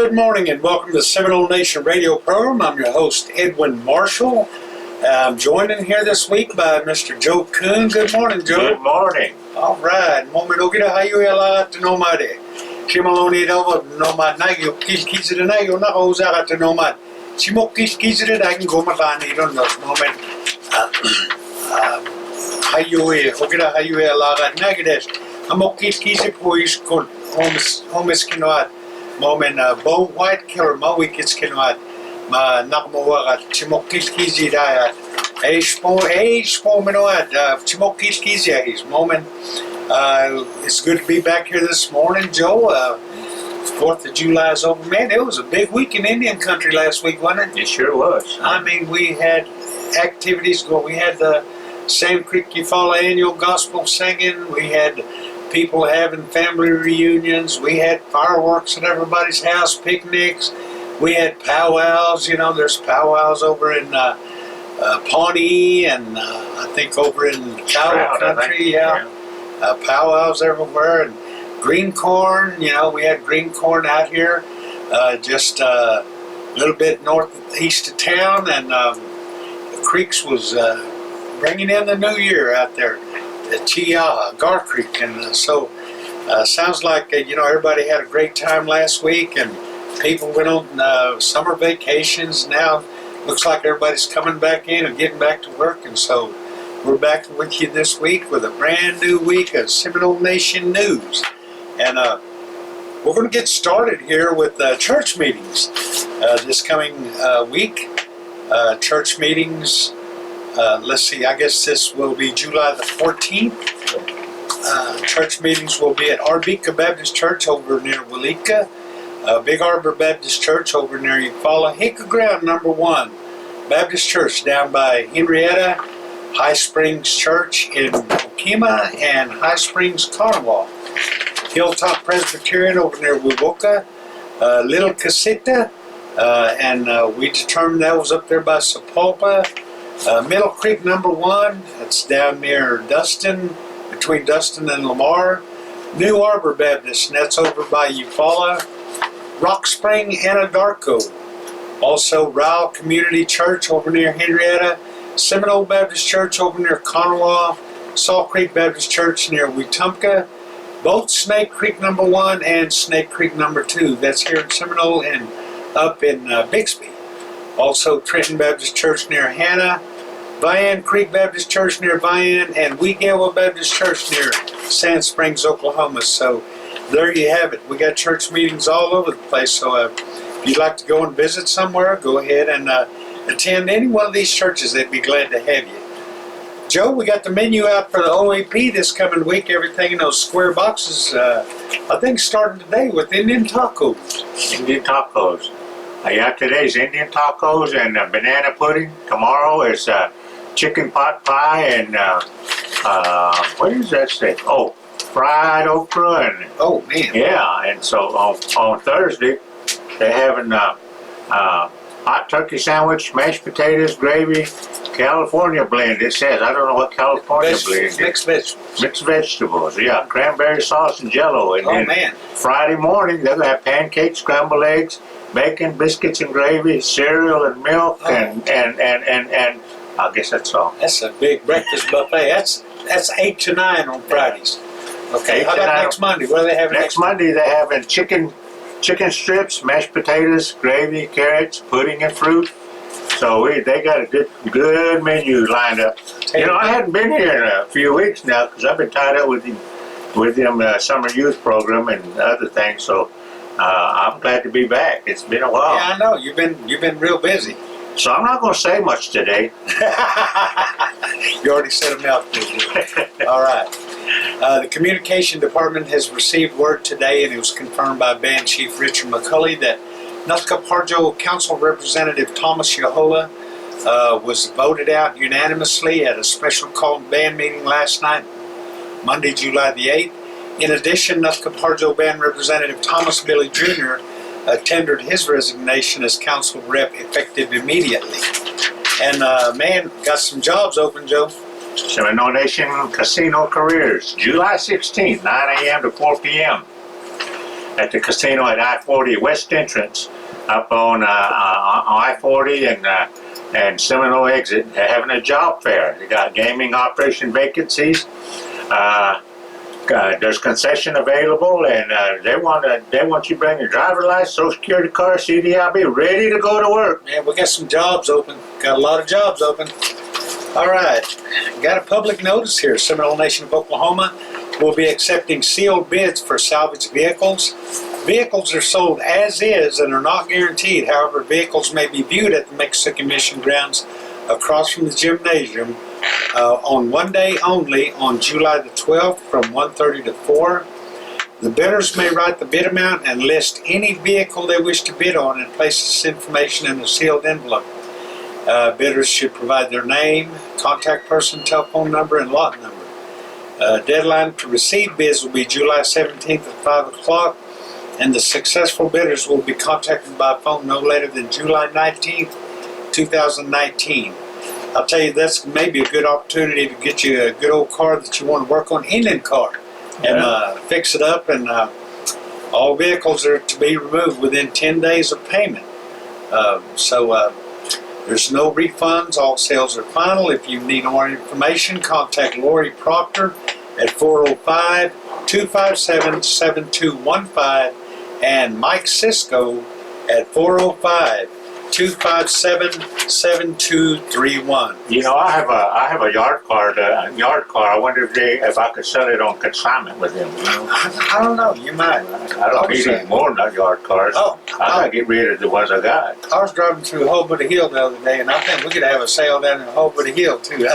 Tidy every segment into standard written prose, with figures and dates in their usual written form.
Good morning and welcome to the Seminole Nation radio program. I'm your host, Edwin Marshall. I'm joined in here this week by Mr. Joe Coon. Good morning, Joe. Good morning. All right. Momento kita hayo ala to nomade. Chimaloni dova nomad nagyo kiskizid na yo na oza to nomad. Chimok kiskizid I can go matani don't know moment. Hayo hokida hayo ala nagades. Amok kiskizid pois kon homes kinoat. Moment Bo Whitekiller ma wickets kinoat. Ma nakmowagat chimok kiskizi daya. Age minoat chimok kiskizi his moment. It's good to be back here this morning, Joe. 4th of July is over. Man, it was a big week in Indian country last week, wasn't it? It sure was. I mean, we had activities going. We had the Sand Creek Eufaula annual gospel singing. We had people having family reunions. We had fireworks at everybody's house, picnics. We had powwows. You know, there's powwows over in Pawnee and I think over in Cow country. Yeah. Powwows everywhere and green corn. You know, we had green corn out here, just a little bit northeast of town, and the Creeks was bringing in the new year out there, the Chiaha, Gar Creek, and so sounds like you know everybody had a great time last week, and people went on summer vacations. Now looks like everybody's coming back in and getting back to work, and so we're back with you this week with a brand new week of Seminole Nation news. And we're going to get started here with church meetings this coming week. Church meetings, let's see, I guess this will be July the 14th. Church meetings will be at Arbika Baptist Church over near Walika, Big Arbor Baptist Church over near Eufaula, Hicka Ground number 1 Baptist Church down by Henrietta, High Springs Church in Okima, and High Springs Conway. Hilltop Presbyterian over near Wiwoka, Little Casita, and we determined that was up there by Sapulpa. Middle Creek number 1, that's down near Dustin, between Dustin and Lamar. New Arbor Baptist, and that's over by Eufaula. Rock Spring, Anadarko. Also Ryle Community Church over near Henrietta. Seminole Baptist Church over near Conway. Salt Creek Baptist Church near Wetumpka. Both Snake Creek number 1 and Snake Creek number 2. That's here in Seminole and up in Bixby. Also Trenton Baptist Church near Hannah. Vian Creek Baptist Church near Vian, and Whitekiller Baptist Church near Sand Springs, Oklahoma. So there you have it. We got church meetings all over the place. So if you'd like to go and visit somewhere, go ahead and attend any one of these churches. They'd be glad to have you. Joe, we got the menu out for the OAP this coming week. Everything in those square boxes, I think starting today with Indian tacos. Indian tacos. Yeah, today's Indian tacos and banana pudding. Tomorrow is chicken pot pie and what is that steak? Oh, fried okra and oh man. Yeah, and so on Thursday they're having hot turkey sandwich, mashed potatoes, gravy, California blend. It says, I don't know what California blend is. Mixed vegetables. Mixed vegetables, yeah. Cranberry sauce and jello. And oh man. Friday morning they're gonna have pancakes, scrambled eggs, bacon, biscuits and gravy, cereal and milk, and I guess that's all. That's a big breakfast buffet. That's 8 to 9 on Fridays. Okay. How about next Monday? What are they having next Monday? They're having chicken strips, mashed potatoes, gravy, carrots, pudding, and fruit. So they got a good menu lined up. You know, I hadn't been here in a few weeks now because I've been tied up with them summer youth program and other things. So I'm glad to be back. It's been a while. Yeah, I know you've been real busy. So I'm not going to say much today. You already said a mouthful. All right. The communication department has received word today, and it was confirmed by Band Chief Richard McCulley, that Nuthka-Parjo Council Representative Thomas Yahola was voted out unanimously at a special called band meeting last night, Monday, July the 8th. In addition, Nuthka-Parjo Band Representative Thomas Billy Jr. Tendered his resignation as council rep effective immediately. And man, got some jobs open, Joe. Seminole Nation Casino Careers, July 16th, 9 a.m. to 4 p.m. at the casino at I-40 West entrance, up on I-40 and Seminole exit. They're having a job fair. They got gaming operation vacancies. There's concession available, and they want you to bring your driver license, social security card, CDIB, ready to go to work. Yeah, we got some jobs open. Got a lot of jobs open. All right, got a public notice here. Seminole Nation of Oklahoma will be accepting sealed bids for salvage vehicles. Vehicles are sold as is and are not guaranteed. However, vehicles may be viewed at the Mexican Mission grounds across from the gymnasium on one day only on July the 12th from 1:30 to 4. The bidders may write the bid amount and list any vehicle they wish to bid on and place this information in a sealed envelope. Bidders should provide their name, contact person, telephone number, and lot number. Deadline to receive bids will be July 17th at 5 o'clock, and the successful bidders will be contacted by phone no later than July 19th, 2019. I'll tell you, that's maybe a good opportunity to get you a good old car that you want to work on, Indian car, and fix it up. And all vehicles are to be removed within 10 days of payment. There's no refunds. All sales are final. If you need more information, contact Lori Proctor at 405-257-7215 and Mike Cisco at 405-257-7231. You know, I have a yard car. I wonder if I could sell it on consignment with them. You know? I don't know. You might. I don't need any more than yard cars. Oh, I gotta get rid of the ones I got. I was driving through Holbert Hill the other day, and I think we could have a sale down in Holbert Hill too.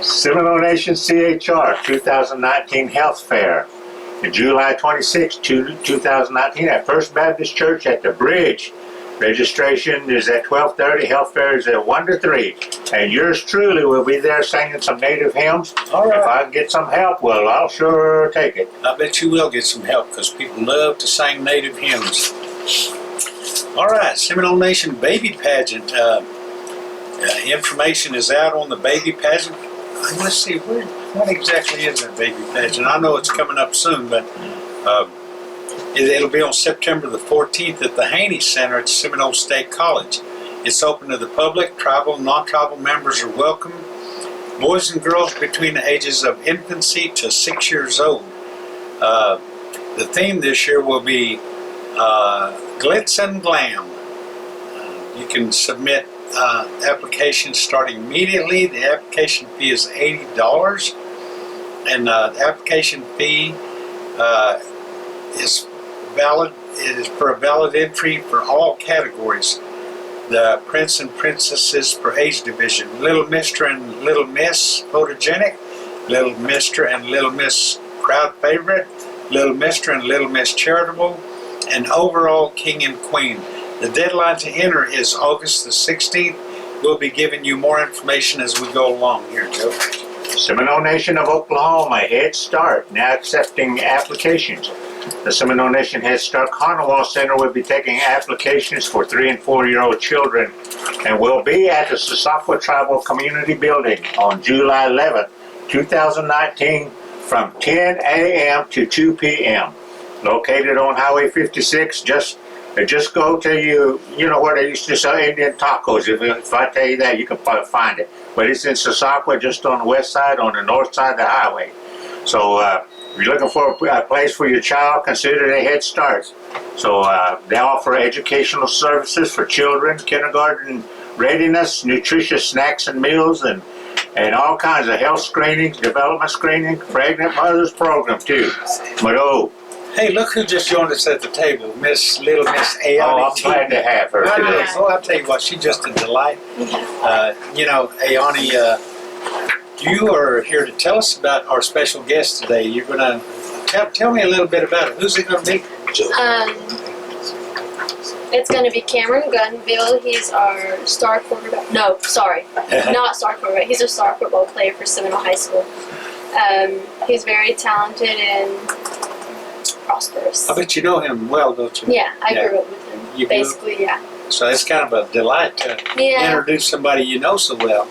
Seminole Nation CHR 2019 Health Fair, July 26, 2019 at First Baptist Church at the Bridge. Registration is at 12:30. Health fair is at 1 to 3. And yours truly will be there singing some native hymns. All right. If I can get some help, well, I'll sure take it. I bet you will get some help because people love to sing native hymns. All right, Seminole Nation Baby Pageant. Information is out on the baby pageant. Let's see, what exactly is that baby pageant? I know it's coming up soon, but it'll be on September the 14th at the Haney Center at Seminole State College. It's open to the public. Tribal and non-tribal members are welcome. Boys and girls between the ages of infancy to 6 years old. The theme this year will be Glitz and Glam. You can submit applications starting immediately. The application fee is $80, and the application fee is valid. It is for a valid entry for all categories. The Prince and Princesses per age division: Little Mister and Little Miss photogenic, Little Mister and Little Miss crowd favorite, Little Mister and Little Miss charitable, and overall king and queen. The deadline to enter is August the 16th. We'll be giving you more information as we go along here, Joe. Seminole Nation of Oklahoma Head Start now accepting applications. The Seminole Nation Head Start Carnival Center will be taking applications for 3 and 4-year-old children and will be at the Sasakwa Tribal Community Building on July 11th, 2019 from 10 a.m. to 2 p.m. Located on Highway 56, just go to you know where they used to sell Indian tacos. If I tell you that, you can probably find it. But it's in Sasakwa, just on the west side, on the north side of the highway. So if you're looking for a place for your child, consider the Head Start. So they offer educational services for children, kindergarten readiness, nutritious snacks and meals, and all kinds of health screenings, development screening, pregnant mothers program too. But Hey, look who just joined us at the table, Little Miss Ayani. I'm glad to have her today. I'll tell you what, she's just a delight. You know, Ayani, you are here to tell us about our special guest today. You're going to tell me a little bit about it. Who's it going to be? It's going to be Cameron Gunville. He's our star quarterback. No, sorry, not star quarterback. He's a star football player for Seminole High School. He's very talented and prosperous. I bet you know him well, don't you? Yeah, I grew up with him. You basically, grew? yeah. So it's kind of a delight to introduce somebody you know so well,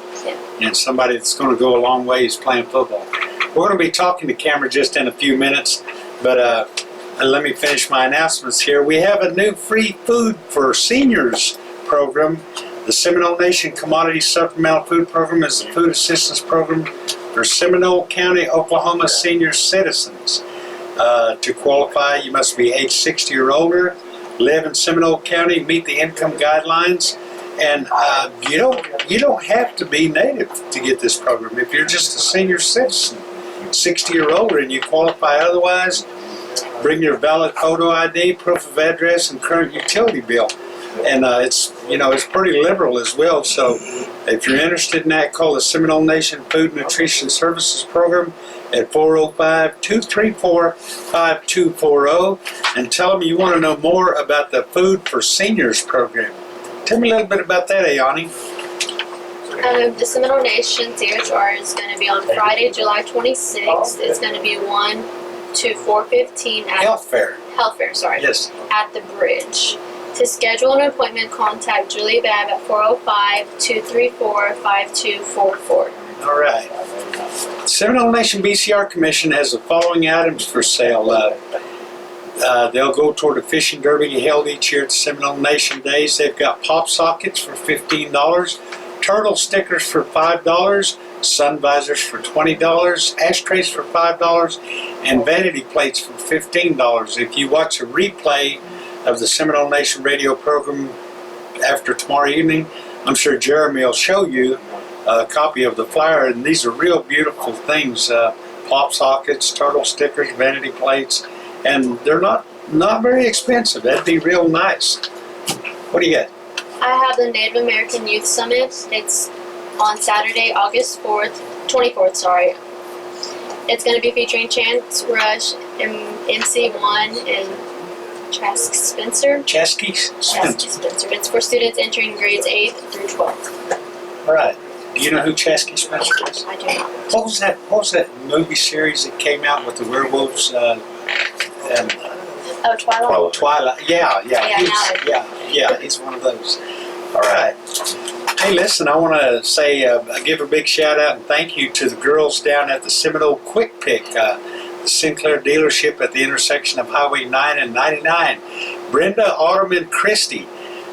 and somebody that's going to go a long ways playing football. We're going to be talking to Cameron just in a few minutes. But let me finish my announcements here. We have a new free food for seniors program. The Seminole Nation Commodity Supplemental Food Program is a food assistance program for Seminole County, Oklahoma senior citizens. To qualify, you must be age 60 or older, live in Seminole County, meet the income guidelines, and you don't have to be native to get this program. If you're just a senior citizen, 60 or older, and you qualify otherwise, bring your valid photo ID, proof of address, and current utility bill. And it's pretty liberal as well. So if you're interested in that, call the Seminole Nation Food Nutrition Services Program at 405-234-5240 and tell them you want to know more about the Food for Seniors program. Tell me a little bit about that, Ayani. The Seminole Nation CHR is going to be on Friday, July 26th. It's going to be 1 to 4:15 at Health fair. Yes. At the bridge. To schedule an appointment, contact Julie Babb at 405-234-5244. All right. Seminole Nation BCR Commission has the following items for sale. They'll go toward a fishing derby held each year at the Seminole Nation Days. They've got pop sockets for $15, turtle stickers for $5, sun visors for $20, ashtrays for $5, and vanity plates for $15. If you watch a replay of the Seminole Nation radio program after tomorrow evening, I'm sure Jeremy will show you a copy of the flyer, and these are real beautiful things. Pop sockets, turtle stickers, vanity plates, and they're not very expensive. That'd be real nice. What do you got? I have the Native American Youth Summit. It's on Saturday, August 24th. It's going to be featuring Chance Rush, MC1, and Chasky Spencer. Chasky Spencer. It's for students entering grades 8th through 12th. All right. Do you know who Chasky Spencer is? I do not. What was that movie series that came out with the werewolves? Twilight. Twilight. Yeah. He's one of those. All right. Hey, listen, I want to say, give a big shout out and thank you to the girls down at the Seminole Quick Pick, the Sinclair dealership at the intersection of Highway 9 and 99. Brenda, Autumn, and Christy.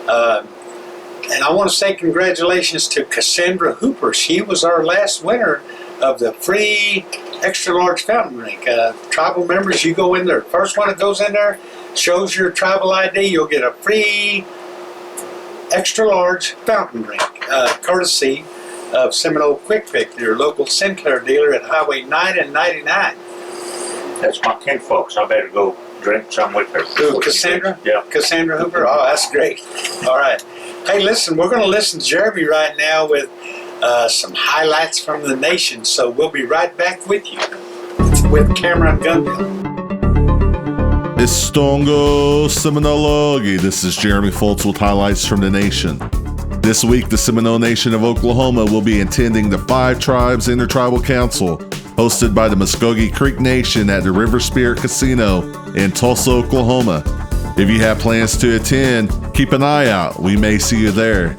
And I want to say congratulations to Cassandra Hooper. She was our last winner of the free extra large fountain drink. Tribal members, you go in there. First one that goes in there shows your tribal ID. You'll get a free extra large fountain drink, courtesy of Seminole Quick Pick, your local Sinclair dealer at Highway 9 and 99. That's my kinfolks. I better go drink some with her. Ooh, Cassandra? Yeah. Cassandra Hooper? Oh, that's great. All right. Hey, listen, we're going to listen to Jeremy right now with some highlights from the nation. So we'll be right back with you with Cameron Gunville. Estongo Seminologi. This is Jeremy Fultz with highlights from the nation. This week, the Seminole Nation of Oklahoma will be attending the Five Tribes Intertribal Council, hosted by the Muskogee Creek Nation at the River Spirit Casino in Tulsa, Oklahoma. If you have plans to attend, keep an eye out. We may see you there.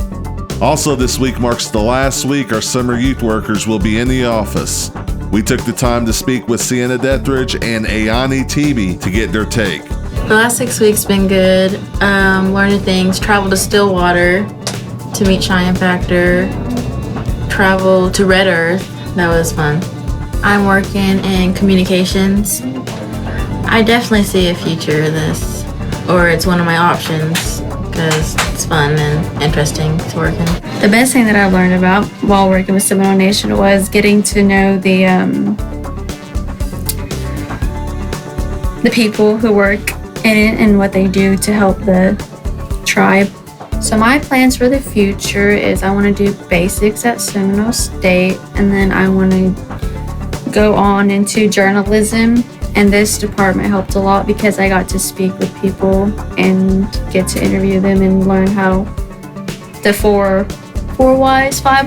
Also, this week marks the last week our summer youth workers will be in the office. We took the time to speak with Sienna Dethridge and Ayani Tebe to get their take. The last 6 weeks been good. Learning things. Traveled to Stillwater to meet Cheyenne Factor. Traveled to Red Earth. That was fun. I'm working in communications. I definitely see a future in this, or it's one of my options because it's fun and interesting to work in. The best thing that I've learned about while working with Seminole Nation was getting to know the people who work in it and what they do to help the tribe. So my plans for the future is I want to do basics at Seminole State, and then I want to go on into journalism. And this department helped a lot because I got to speak with people and get to interview them and learn how the five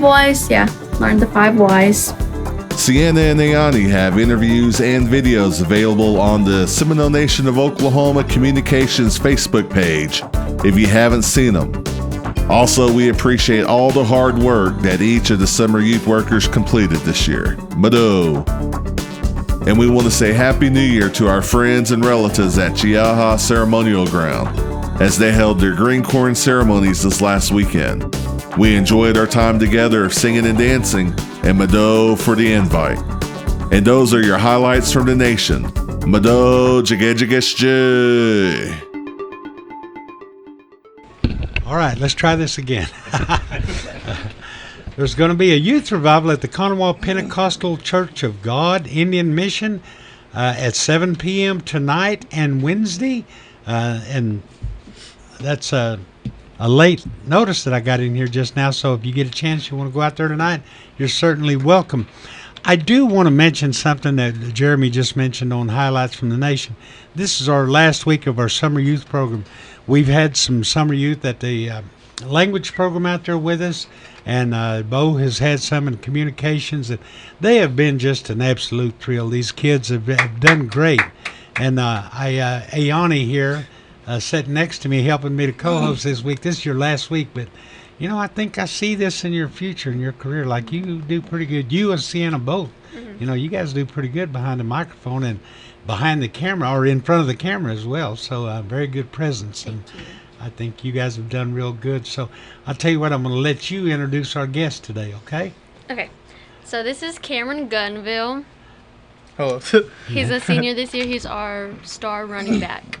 whys, learned the 5 whys. Sienna and Ayani have interviews and videos available on the Seminole Nation of Oklahoma Communications Facebook page if you haven't seen them. Also, we appreciate all the hard work that each of the summer youth workers completed this year. Mado. And we want to say Happy New Year to our friends and relatives at Chiaha Ceremonial Ground as they held their green corn ceremonies this last weekend. We enjoyed our time together of singing and dancing, and Mado for the invite. And those are your highlights from the nation. Mado Jagejageshje. All right, let's try this again. There's going to be a youth revival at the Conemaugh Pentecostal Church of God Indian Mission at 7 p.m. tonight and Wednesday. And that's a late notice that I got in here just now. So if you get a chance, you want to go out there tonight, you're certainly welcome. I do want to mention something that Jeremy just mentioned on Highlights from the Nation. This is our last week of our summer youth program. We've had some summer youth at the language program out there with us, and Bo has had some in communications. And they have been just an absolute thrill. These kids have done great. And Ayani here, sitting next to me, helping me to co-host this week. This is your last week, but you know, I think I see this in your future, in your career. Like, you do pretty good. You and Sienna both. You know, you guys do pretty good behind the microphone and behind the camera, or in front of the camera as well. So very good presence. And I think you guys have done real good. So I'll tell you what, I'm going to let you introduce our guest today, okay? Okay. So this is Cameron Gunville. Hello. He's a senior this year. He's our star running back.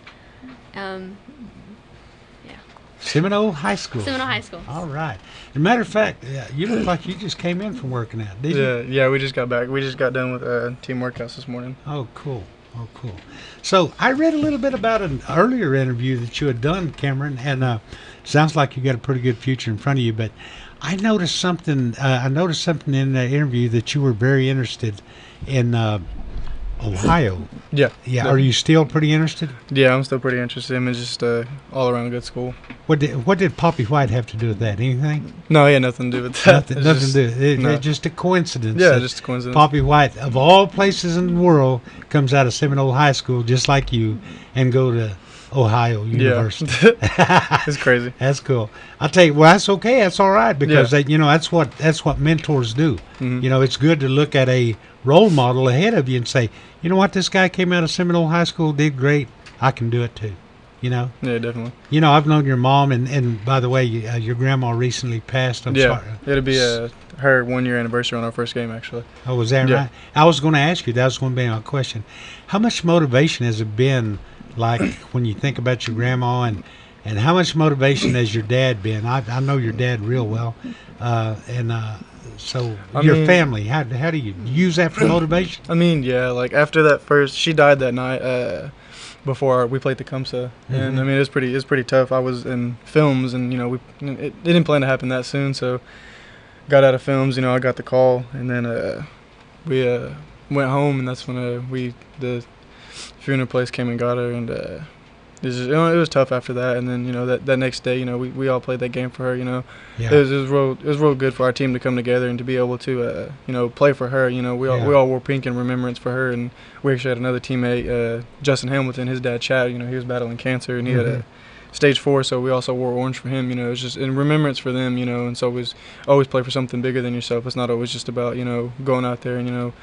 Seminole High School. Seminole High School. All right. As a matter of fact, you look like you just came in from working out, did you? Yeah, we just got back. We just got done with team workouts this morning. Oh, cool. Oh, cool. So I read a little bit about an earlier interview that you had done, Cameron, and sounds like you got a pretty good future in front of you. But I noticed something. I noticed something in that interview that you were very interested in Ohio. Yeah. Yeah. Are you still pretty interested? Yeah, I'm still pretty interested. It's just all around good school. What did Poppy White have to do with that? Anything? No, he had nothing to do with that. Nothing to do. It's just a coincidence. Yeah, just a coincidence. Poppy White, of all places in the world, comes out of Seminole High School just like you, and go to Ohio University. Yeah. It's crazy. That's cool. I'll tell you, well, that's okay. That's all right, because that's what mentors do. Mm-hmm. You know, it's good to look at a role model ahead of you and say, you know what, this guy came out of Seminole High School, did great. I can do it too. You know? Yeah, definitely. You know, I've known your mom, and by the way, your grandma recently passed. I'm sorry. It'll be her 1 year anniversary on our first game, actually. Oh, was that right? I was going to ask you, that was going to be my question. How much motivation has it been, like, when you think about your grandma, and how much motivation has your dad been? I know your dad real well, so your family, how do you use that for motivation? I mean, yeah, like after that first, she died that night before we played the Kumsa, and I mean it was pretty tough. I was in films, and you know it didn't plan to happen that soon, so got out of films. You know, I got the call, and then we went home, and that's when the funeral place came and got her, and it was tough after that. And then that next day, we all played that game for her. It was real good for our team to come together and to be able to play for her. We all wore pink in remembrance for her. And we actually had another teammate, Justin Hamilton, his dad Chad. He was battling cancer, and he had a stage 4, so we also wore orange for him. It was just in remembrance for them. And so always play for something bigger than yourself. It's not always just about going out there and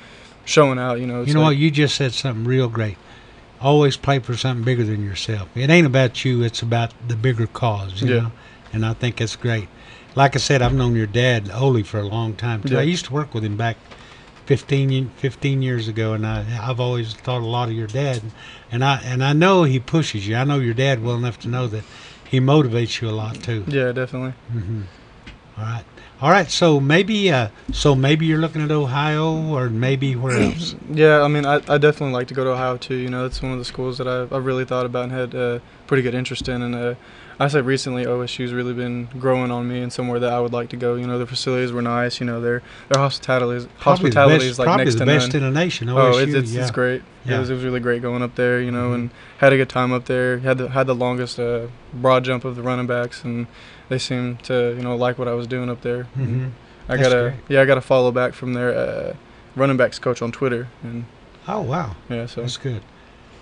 showing out. What, you just said something real great. Always play for something bigger than yourself. It ain't about you, it's about the bigger cause, you know? And I think it's great. Like I said, I've known your dad, Ole, for a long time, too. Yeah. I used to work with him back 15 years ago, and I've always thought a lot of your dad. And I know he pushes you. I know your dad well enough to know that he motivates you a lot, too. Yeah, definitely. Mm-hmm. All right, so maybe you're looking at Ohio, or maybe where else? Yeah, I mean, I definitely like to go to Ohio too. That's one of the schools that I've really thought about and had pretty good interest in. And I said recently, OSU's really been growing on me, and somewhere that I would like to go. The facilities were nice. Their hospitality is like next to none. Probably the best in the nation. OSU, it's great. Yeah. It was really great going up there. And had a good time up there. Had the longest broad jump of the running backs, and they seemed to like what I was doing up there. Mm-hmm. I got a follow back from their running backs coach on Twitter. And oh wow, yeah, so that's good.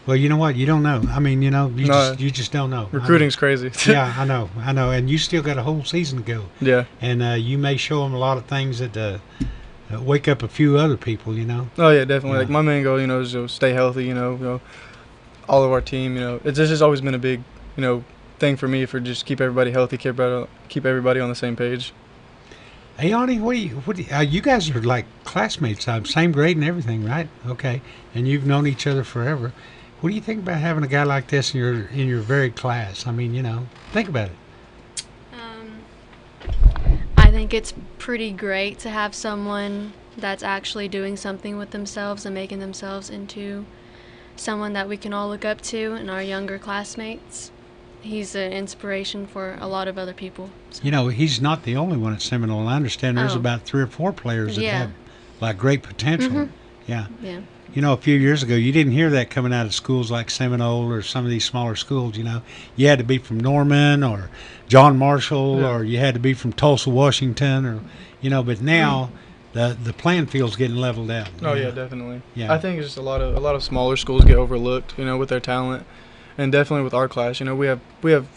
Well, you know what? You don't know. I mean, you just don't know. Recruiting's crazy. Yeah, I know, and you still got a whole season to go. Yeah. And you may show them a lot of things that wake up a few other people, Oh yeah, definitely. Yeah. Like my main goal, is to stay healthy. All of our team. It's just always been a big, thing for me for just keep everybody healthy, keep everybody on the same page. Ayani, you guys are like classmates, same grade and everything, right? Okay, and you've known each other forever. What do you think about having a guy like this in your very class? I mean, think about it. I think it's pretty great to have someone that's actually doing something with themselves and making themselves into someone that we can all look up to in our younger classmates. He's an inspiration for a lot of other people. So. He's not the only one at Seminole. I understand there's about 3 or 4 players that have like great potential. Mm-hmm. Yeah. Yeah. A few years ago, you didn't hear that coming out of schools like Seminole or some of these smaller schools. You had to be from Norman or John Marshall, or you had to be from Tulsa, Washington, or But now the playing field's getting leveled out. Oh yeah, definitely. Yeah. I think it's just a lot of smaller schools get overlooked, with their talent, and definitely with our class. We have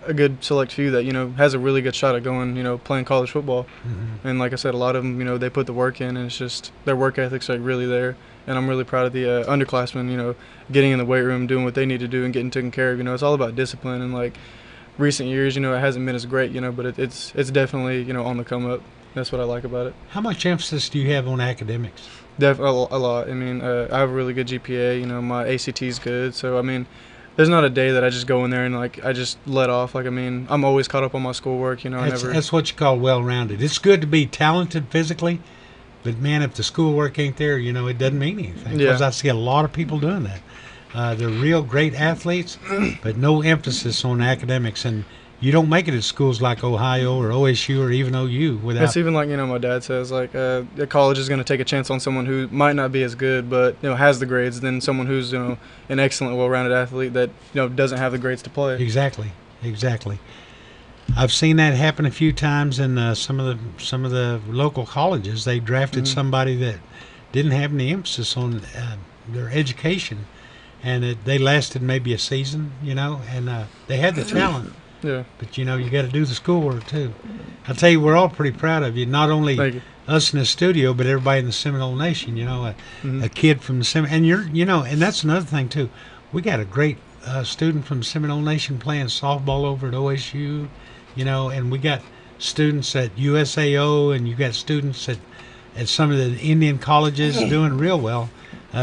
a good select few that has a really good shot at going, playing college football. Mm-hmm. And like I said, a lot of them, they put the work in, and it's just their work ethic's like really there. And I'm really proud of the underclassmen, getting in the weight room, doing what they need to do, and getting taken care of. It's all about discipline. And like recent years, it hasn't been as great, but it's definitely on the come up. That's what I like about it. How much emphasis do you have on academics? A lot. I mean, I have a really good GPA. My ACT's good. So I mean, there's not a day that I just go in there and like I just let off. Like I mean, I'm always caught up on my schoolwork. That's what you call well-rounded. It's good to be talented physically, but man, if the schoolwork ain't there, it doesn't mean anything. Because I see a lot of people doing that. They're real great athletes, but no emphasis on academics. And you don't make it at schools like Ohio or OSU or even OU without. It's even like my dad says like a college is going to take a chance on someone who might not be as good but has the grades than someone who's an excellent well-rounded athlete that doesn't have the grades to play. Exactly. I've seen that happen a few times in some of the local colleges. They drafted somebody that didn't have any emphasis on their education, and they lasted maybe a season, and they had the talent. Yeah. But you got to do the schoolwork too. I'll tell you, we're all pretty proud of you. Not only us in the studio, but everybody in the Seminole Nation. A kid from the Seminole, and and that's another thing too. We got a great student from the Seminole Nation playing softball over at OSU. And we got students at USAO, and you got students at some of the Indian colleges doing real well.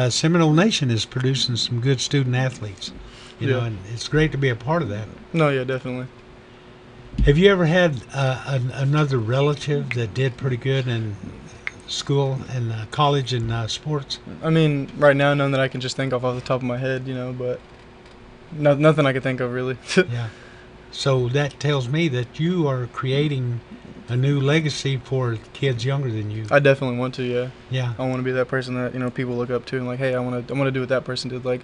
Seminole Nation is producing some good student athletes. And it's great to be a part of that. No, yeah, definitely. Have you ever had another relative that did pretty good in school and college and sports? I mean, right now, none that I can just think of off the top of my head, but nothing I can think of really. Yeah. So that tells me that you are creating a new legacy for kids younger than you. I definitely want to, yeah. Yeah. I want to be that person that people look up to and like, hey, I want to do what that person did. Like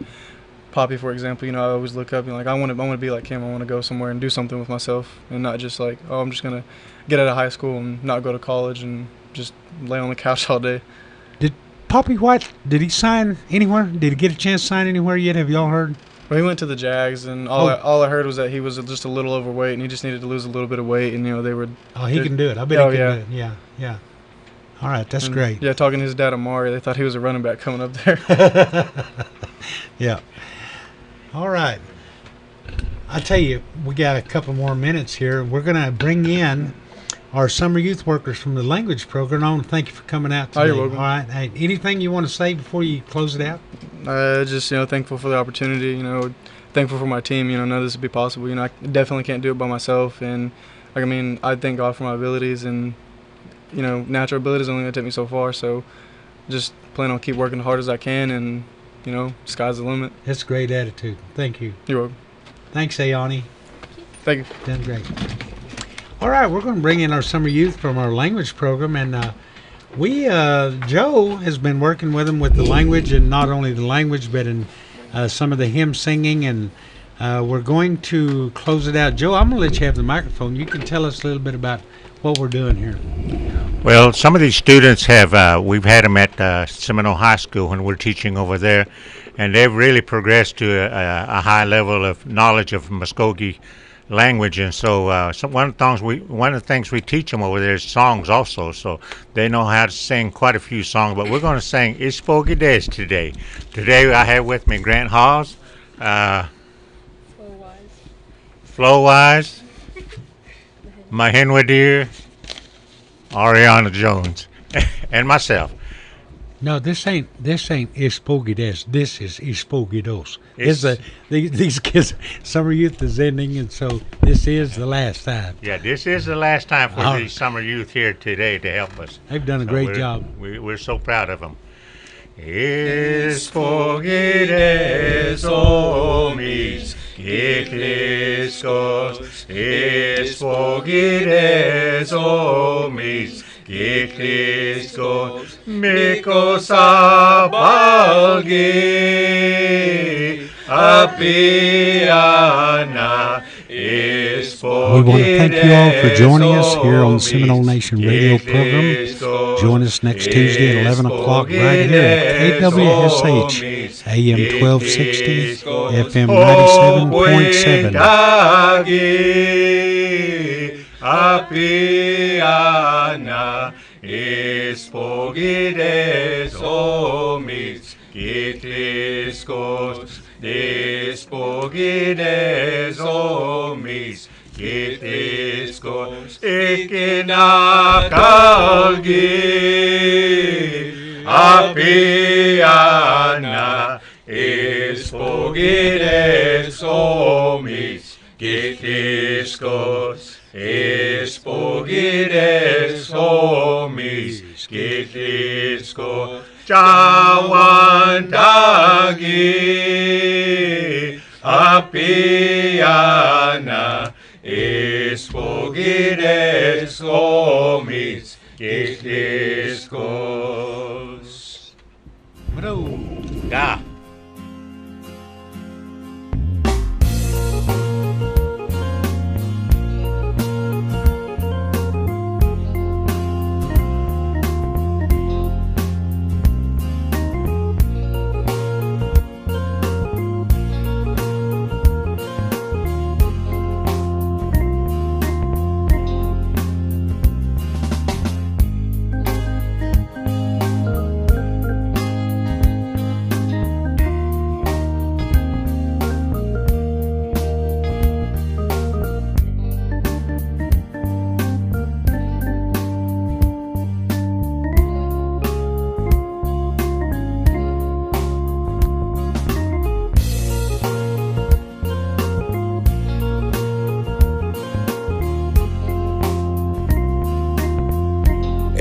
Poppy, for example, I always look up and like I want to be like him. I want to go somewhere and do something with myself and not just like, oh, I'm just gonna get out of high school and not go to college and just lay on the couch all day. Did Poppy White? Did he sign anywhere? Did he get a chance to sign anywhere yet? Have y'all heard? Well, he went to the Jags, and all I heard was that he was just a little overweight, and he just needed to lose a little bit of weight, and they were. Oh, he can do it. I bet he can do it. Yeah. All right, that's great. Yeah, talking to his dad Amari, they thought he was a running back coming up there. Yeah. All right. I tell you, we got a couple more minutes here. We're going to bring in our summer youth workers from the language program. I want to thank you for coming out today. Oh, you're welcome. All right. Hey, anything you want to say before you close it out? Just thankful for the opportunity. Thankful for my team. None of this would be possible. I definitely can't do it by myself. And I thank God for my abilities. And natural abilities are only gonna take me so far. So, just plan on keep working as hard as I can. And sky's the limit. That's a great attitude. Thank you. You're welcome. Thanks, Ayani. Thank you. Done great. All right, we're going to bring in our summer youth from our language program, and Joe has been working with them with the language, and not only the language, but in some of the hymn singing, and we're going to close it out. Joe, I'm going to let you have the microphone. You can tell us a little bit about what we're doing here. Well, some of these students we've had them at Seminole High School when we're teaching over there, and they've really progressed to a high level of knowledge of Muskogee language. And so, one of the things we teach them over there is songs also. So they know how to sing quite a few songs. But we're going to sing Ispoogie Des today. Today I have with me Grant Hawes, Flo Wise, Mahinwa Deer, Ariana Jones, and myself. No, this ain't Ispoogie Des. This is Ispoogie Dos. These kids, summer youth is ending, and so this is the last time. Yeah, this is the last time for these summer youth here today to help us. They've done a great job. We're so proud of them. Ispoogie Des, oh, mis Kikliskos, Ispoogie Des, oh, mis Kikliskos, Mikosabalgi, Apiana, Ispoogie. We want to thank you all for joining us here on the Seminole Nation radio program. Join us next Tuesday at 11 o'clock right here at AWSH, AM 1260, FM 97.7. Apiana, Ispoogie Des, oh, mis Kikliskos, Ispoogie Des, oh, mis Kikliskos, Ikinakalgi, Apiana, Ispoogie Des, oh, mis Kikliskos, Ispoogie Des, oh, mis Kikliskos, Chawantagi, Apiana, Ispoogie Des, oh, mis Kikliskos. Yeah.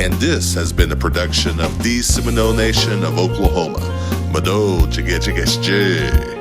And this has been a production of the Seminole Nation of Oklahoma. Mado Chige Chige Chige.